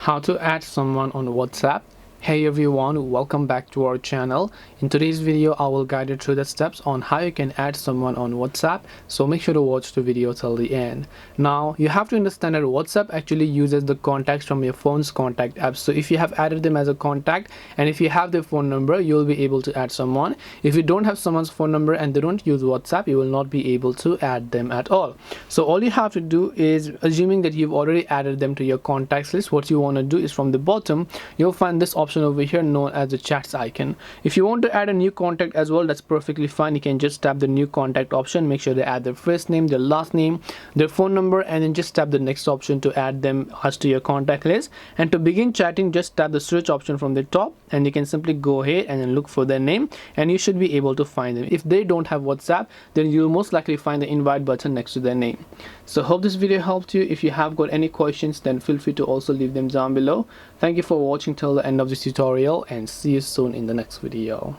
How to add someone on WhatsApp. Hey everyone, welcome back to our channel. In today's video I will guide you through the steps on how you can add someone on WhatsApp, so make sure to watch the video till the end. Now you have to understand that WhatsApp actually uses the contacts from your phone's contact app. So if you have added them as a contact and if you have their phone number, you'll be able to add someone. If you don't have someone's phone number and they don't use WhatsApp, you will not be able to add them at all. So all you have to do is, assuming that you've already added them to your contacts list, what you want to do is from the bottom you'll find this option over here known as the chats icon. If you want to add a new contact as well, that's perfectly fine. You can just tap the new contact option, make sure they add their first name, their last name, their phone number, and then just tap the next option to add them as to your contact list. And to begin chatting, just tap the search option from the top and you can simply go ahead and then look for their name and you should be able to find them. If they don't have WhatsApp, then you'll most likely find the invite button next to their name. So hope this video helped you. If you have got any questions, then feel free to also leave them down below. Thank you for watching till the end of this tutorial and see you soon in the next video.